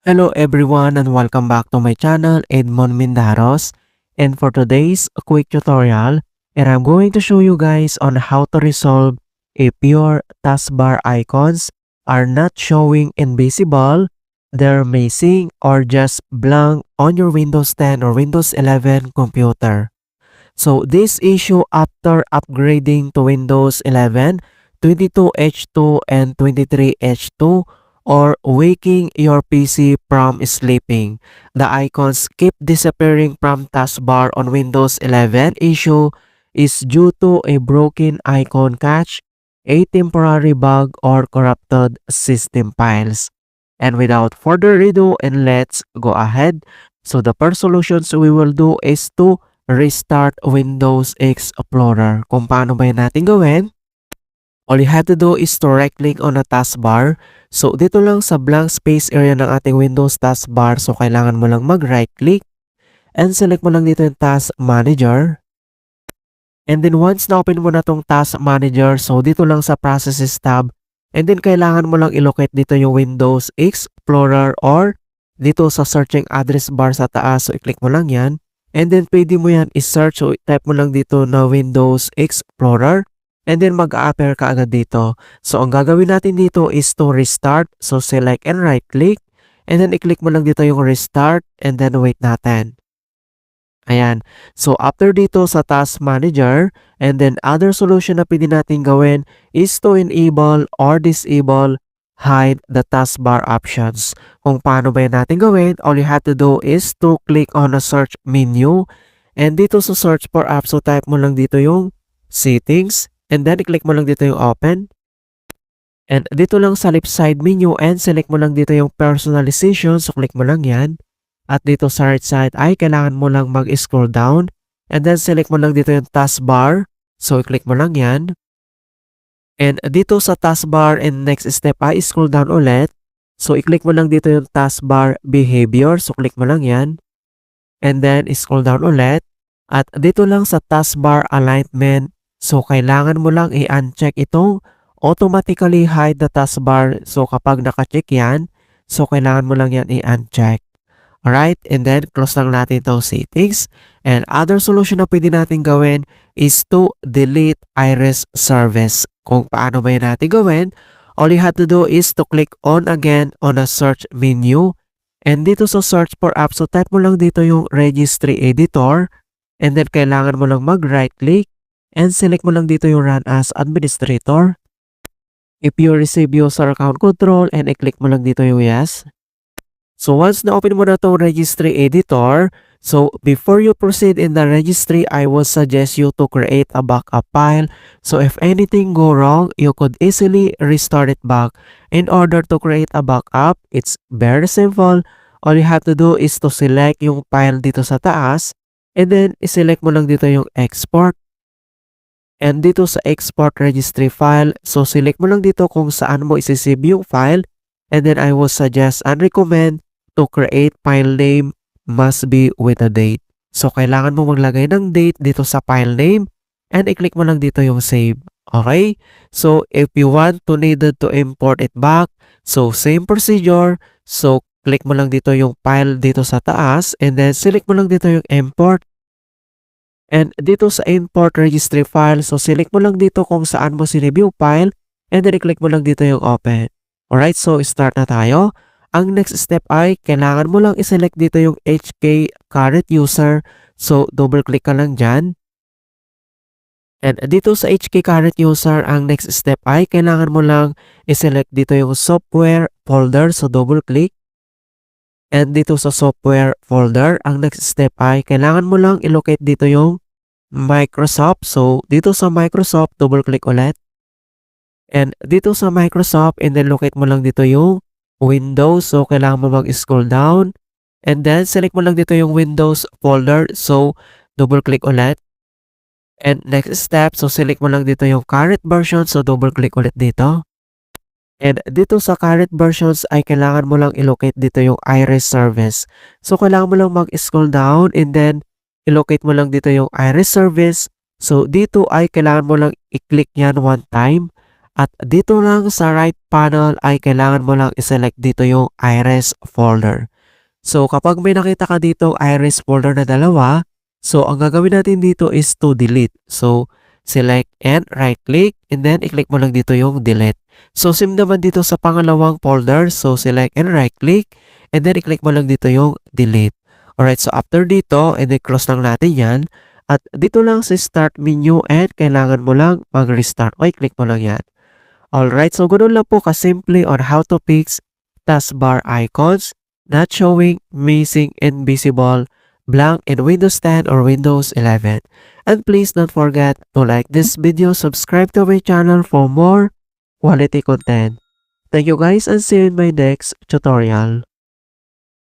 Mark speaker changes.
Speaker 1: Hello everyone and welcome back to my channel, Edmond Mindaros. And for today's quick tutorial, I'm going to show you guys on how to resolve if your taskbar icons are not showing invisible, they're missing, or just blank on your Windows 10 or Windows 11 computer. So this issue after upgrading to Windows 11, 22H2 and 23H2 or waking your PC from sleeping. The icons keep disappearing from taskbar on Windows 11 issue is due to a broken icon cache, a temporary bug, or corrupted system files. And without further ado, and let's go ahead. So the first solutions we will do is to restart Windows Explorer. Kung paano ba yan natin gawin? All you have to do is to right-click on the taskbar. So, dito lang sa blank space area ng ating Windows taskbar. So, kailangan mo lang mag-right-click and select mo lang dito yung Task Manager. And then, once na-open mo na tong Task Manager, so dito lang sa Processes tab. And then, kailangan mo lang ilocate dito yung Windows Explorer or dito sa searching address bar sa taas. So, i-click mo lang yan. And then, pwede mo yan i-search. So, type mo lang dito na Windows Explorer. And then, mag-a-appear ka agad dito. So, ang gagawin natin dito is to restart. So, select and right-click. And then, i-click mo lang dito yung restart. And then, wait natin. Ayan. So, after dito sa Task Manager, and then, other solution na pwede natin gawin is to enable or disable hide the taskbar options. Kung paano ba yan natin gawin, all you have to do is to click on the search menu. And dito sa search for apps, so type mo lang dito yung settings. And then, i-click mo lang dito yung open. And dito lang sa left side menu and select mo lang dito yung personalization. So, click mo lang yan. At dito sa right side ay kailangan mo lang mag-scroll down. And then, select mo lang dito yung taskbar. So, i-click mo lang yan. And dito sa taskbar and next step ay scroll down ulit. So, i-click mo lang dito yung taskbar behavior. So, click mo lang yan. And then, scroll down ulit. At dito lang sa taskbar alignment. So, kailangan mo lang i-uncheck itong automatically hide the taskbar. So, kapag naka-check yan, so, kailangan mo lang yan i-uncheck. Alright, and then close lang natin itong settings. And other solution na pwede natin gawin is to delete iris service. Kung paano ba yan natin gawin, all you have to do is to click on again on the search menu. And dito sa search for apps, so type mo lang dito yung registry editor. And then kailangan mo lang mag-right click. And select mo lang dito yung run as administrator. If you receive user account control and i-click mo lang dito yung yes. So once na-open mo na itong registry editor, so before you proceed in the registry, I would suggest you to create a backup file. So if anything go wrong, you could easily restart it back. In order to create a backup, it's very simple. All you have to do is to select yung file dito sa taas. And then, iselect mo lang dito yung export. And dito sa export registry file, so select mo lang dito kung saan mo isisave yung file. And then I will suggest and recommend to create file name must be with a date. So kailangan mo maglagay ng date dito sa file name and i-click mo lang dito yung save. Okay? So if you want to needed to import it back, so same procedure. So click mo lang dito yung file dito sa taas and then select mo lang dito yung import. And dito sa import registry file, so select mo lang dito kung saan mo sinave yung file and then i-click mo lang dito yung open. Alright, so start na tayo. Ang next step ay kailangan mo lang i-select dito yung HK current user. So double click ka lang dyan. And dito sa HK current user, ang next step ay kailangan mo lang i-select dito yung software folder. So double click. And dito sa software folder, ang next step ay kailangan mo lang i-locate dito yung Microsoft. So dito sa Microsoft, double click ulit. And dito sa Microsoft, and then locate mo lang dito yung Windows. So kailangan mo mag-scroll down. And then select mo lang dito yung Windows folder. So double click ulit. And next step, so select mo lang dito yung current version. So double click ulit dito. And dito sa current versions ay kailangan mo lang i-locate dito yung iris service. So kailangan mo lang mag-scroll down and then i-locate mo lang dito yung iris service. So dito ay kailangan mo lang i-click yan one time. At dito lang sa right panel ay kailangan mo lang iselect dito yung iris folder. So kapag may nakita ka dito iris folder na dalawa, so ang gagawin natin dito is to delete. So select and right click and then i-click mo lang dito yung delete. So same naman dito sa pangalawang folder, so select and right click and then i-click mo lang dito yung delete. Alright, so after dito, and then close lang natin yan. At dito lang sa start menu and kailangan mo lang mag-restart. O i-click mo lang yan. Alright, so ganoon lang po kasimple on how to fix taskbar icons not showing, missing, invisible, blank in Windows 10 or Windows 11. And please don't forget to like this video, subscribe to my channel for more quality content. Thank you guys and see you in my next tutorial.